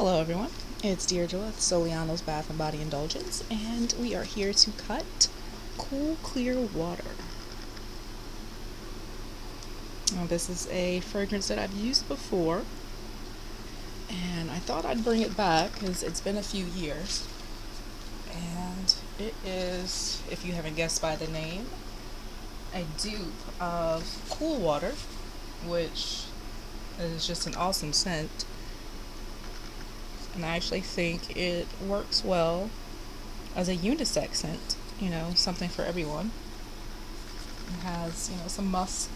Hello everyone, it's Deirdre with Soliano's Bath and Body Indulgence, and we are here to cut cool, clear water. Now, this is a fragrance that I've used before, and I thought I'd bring it back because it's been a few years. And it is, if you haven't guessed by the name, a dupe of Cool Water, which is just an awesome scent. And I actually think it works well as a unisex scent, something for everyone. It has, some musk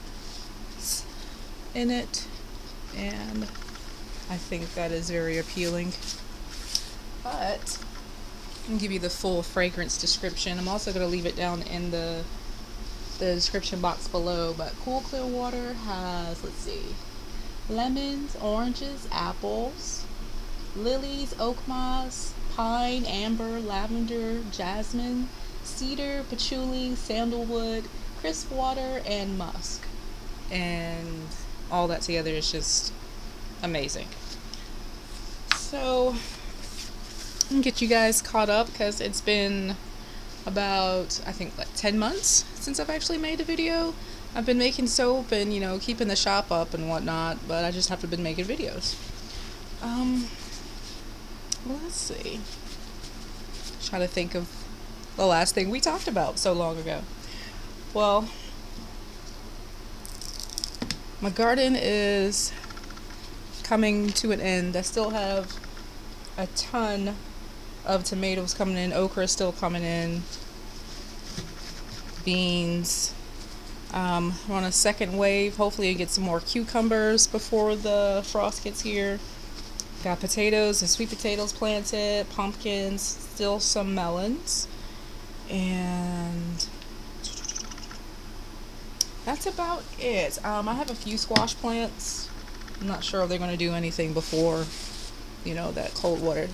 in it, and I think that is very appealing. But I'm going to give you the full fragrance description. I'm also going to leave it down in the description box below. But Cool Clear Water has, lemons, oranges, apples, lilies, oakmoss, pine, amber, lavender, jasmine, cedar, patchouli, sandalwood, crisp water, and musk. And all that together is just amazing. So I'm gonna get you guys caught up because it's been about, 10 months since I've actually made a video. I've been making soap and, keeping the shop up and whatnot, but I just haven't been making videos. Let's see. Trying to think of the last thing we talked about so long ago. Well, my garden is coming to an end. I still have a ton of tomatoes coming in. Okra is still coming in. Beans. We're on a second wave. Hopefully I get some more cucumbers before the frost gets here. Got potatoes and sweet potatoes planted, pumpkins, still some melons, and that's about it. I have a few squash plants. I'm not sure if they're going to do anything before, that cold weather,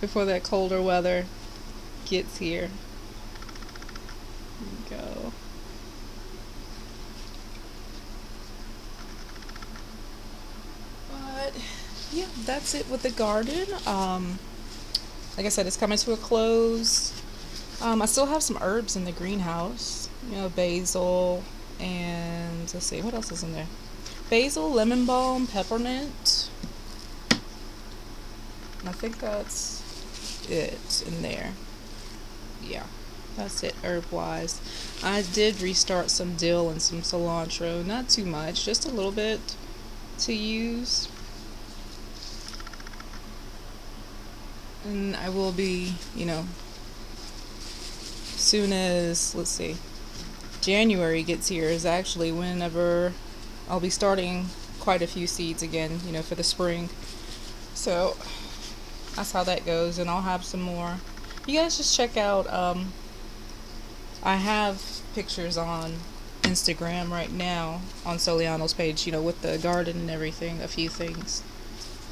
before that colder weather gets here. There we go. Yeah, that's it with the garden. Like I said, it's coming to a close. I still have some herbs in the greenhouse. Basil and let's see, what else is in there? Basil, lemon balm, peppermint. And I think that's it in there. Yeah, that's it herb-wise. I did restart some dill and some cilantro. Not too much, just a little bit to use. And I will be, soon as, January gets here is actually whenever I'll be starting quite a few seeds again, for the spring. So that's how that goes, and I'll have some more. You guys just check out, I have pictures on Instagram right now on Soliano's page, with the garden and everything, a few things.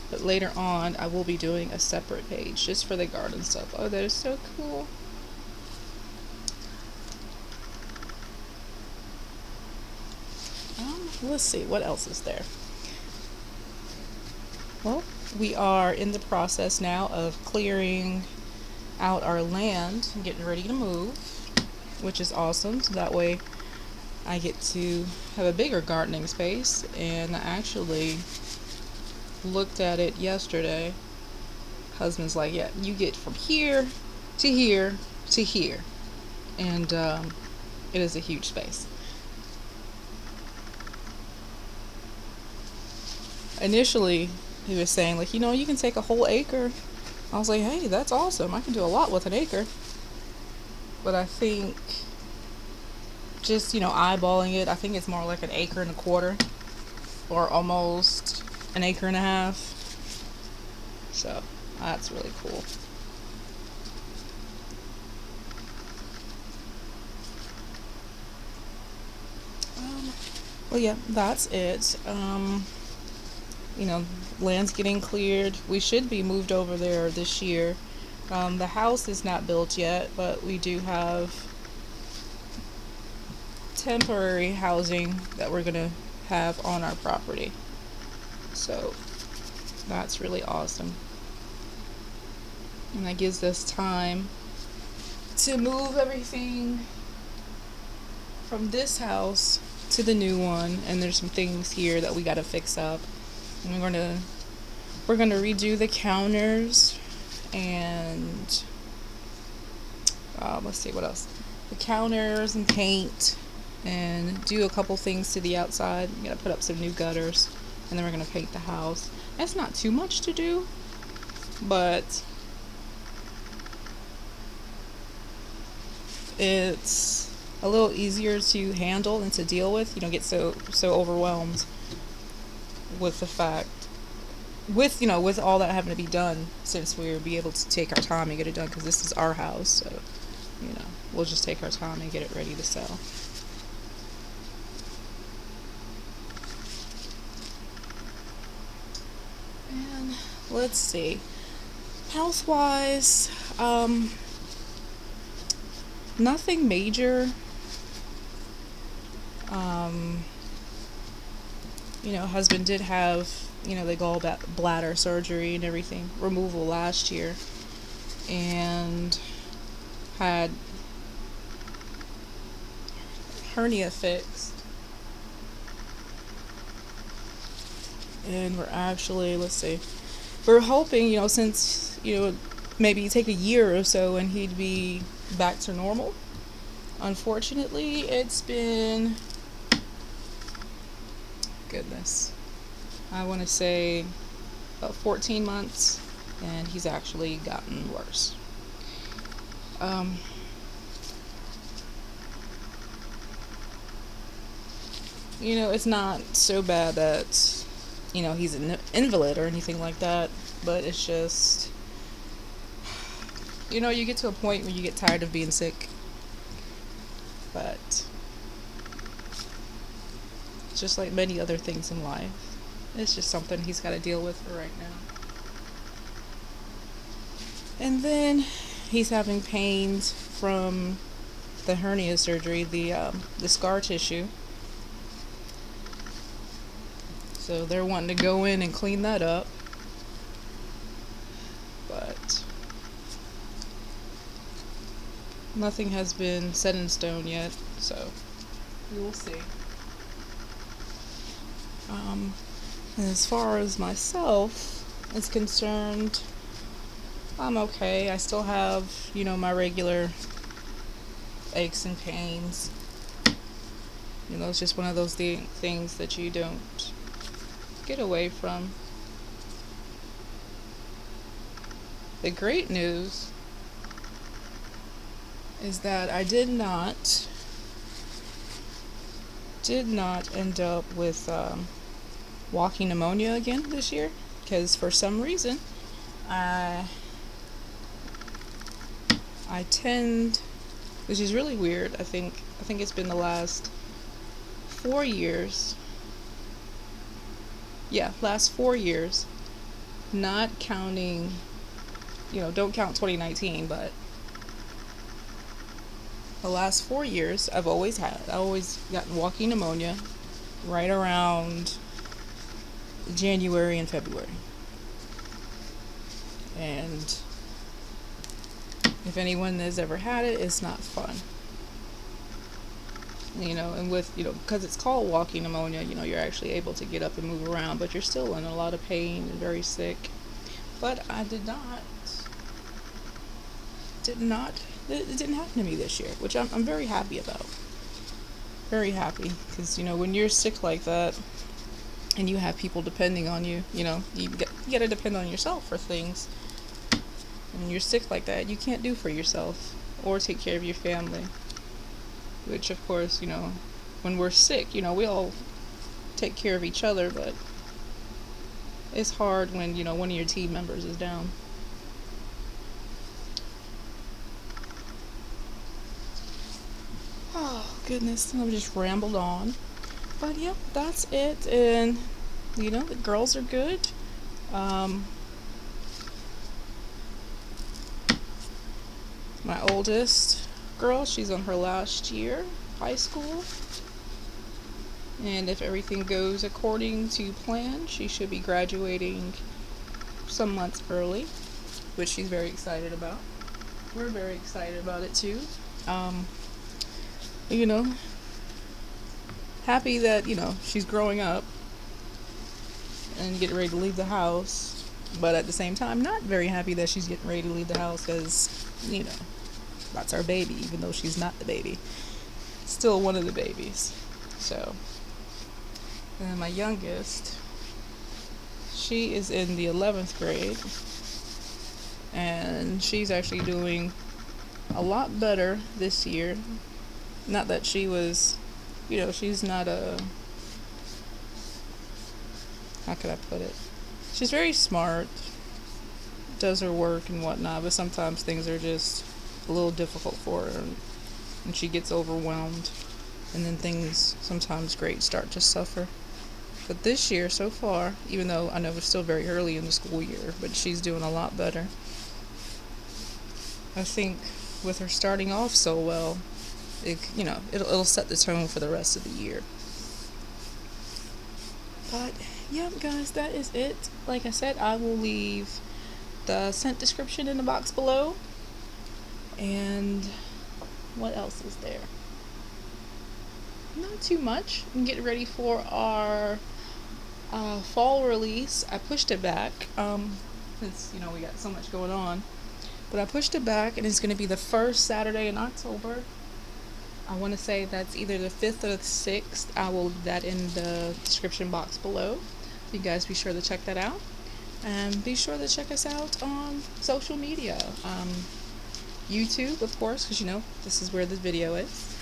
But later on, I will be doing a separate page just for the garden stuff. Oh, that is so cool. Let's see, what else is there? Well, we are in the process now of clearing out our land and getting ready to move, which is awesome. So that way I get to have a bigger gardening space, and I actually looked at it yesterday. Husband's like, yeah, you get from here to here to here, and it is a huge space. Initially he was saying, you can take a whole acre. I was like, hey, that's awesome, I can do a lot with an acre. But I think just eyeballing it, I think it's more like an acre and a quarter, or almost an acre and a half. So that's really cool. Well, yeah, that's it. Land's getting cleared. We should be moved over there this year. The house is not built yet, but we do have temporary housing that we're going to have on our property. So That's really awesome. And that gives us time to move everything from this house to the new one. And there's some things here that we gotta fix up. And we're gonna redo the counters and let's see what else. The counters and paint and do a couple things to the outside. We gotta put up some new gutters, and then we're gonna paint the house. That's not too much to do, but it's a little easier to handle and to deal with. You don't get so overwhelmed with the fact with all that having to be done, since we'll be able to take our time and get it done, because this is our house. So we'll just take our time and get it ready to sell. And let's see, health wise, nothing major. Husband did have the gallbladder surgery and everything removal last year, and had hernia fixed. And we're actually, let's see, we're hoping, since, maybe take a year or so and he'd be back to normal. Unfortunately, it's been, goodness, I want to say about 14 months, and he's actually gotten worse. It's not so bad that, he's an invalid or anything like that, but it's just, you get to a point where you get tired of being sick. But just like many other things in life, it's just something he's got to deal with for right now. And then he's having pains from the hernia surgery, the scar tissue. So they're wanting to go in and clean that up. But nothing has been set in stone yet, so we will see. As far as myself is concerned, I'm okay. I still have, my regular aches and pains. It's just one of those things that you don't get away from. The great news is that I did not end up with walking pneumonia again this year, because for some reason I tend, which is really weird. I think it's been the last 4 years. Yeah, last 4 years, not counting, don't count 2019, but the last 4 years I always gotten walking pneumonia right around January and February. And if anyone has ever had it, it's not fun. And with, because it's called walking pneumonia, you're actually able to get up and move around, but you're still in a lot of pain and very sick. But it didn't happen to me this year, which I'm very happy about. Very happy, because, when you're sick like that, and you have people depending on you, you got to depend on yourself for things. And when you're sick like that, you can't do for yourself or take care of your family. Which, of course, when we're sick, we all take care of each other, but it's hard when, one of your team members is down. Oh, goodness, I've just rambled on. But, yeah, that's it. And, the girls are good. My oldest girl, she's on her last year high school, and if everything goes according to plan, she should be graduating some months early, which she's very excited about. We're very excited about it too. Um, you know, happy that, she's growing up and getting ready to leave the house, but at the same time, not very happy that she's getting ready to leave the house because, that's our baby, even though she's not the baby. Still one of the babies. So, and then my youngest, she is in the 11th grade, and she's actually doing a lot better this year. Not that she was, she's not how could I put it? She's very smart, does her work and whatnot, but sometimes things are just a little difficult for her, and she gets overwhelmed, and then things, sometimes great, start to suffer. But this year, so far, even though I know it's still very early in the school year, but she's doing a lot better. I think with her starting off so well, it'll set the tone for the rest of the year. But yeah, guys, that is it. Like I said, I will leave the scent description in the box below. And what else is there? Not too much. I'm getting ready for our fall release. I pushed it back since we got so much going on, but I pushed it back, and it's going to be the first Saturday in October. I want to say that's either the 5th or the 6th. I will leave that in the description box below, so you guys be sure to check that out, and be sure to check us out on social media. YouTube, of course, because this is where this video is.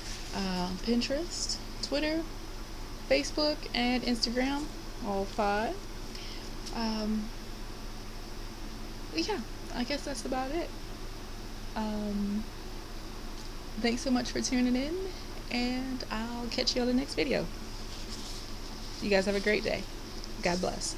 Pinterest, Twitter, Facebook, and Instagram, all 5. Yeah, I guess that's about it. Thanks so much for tuning in, and I'll catch you on the next video. You guys have a great day. God bless.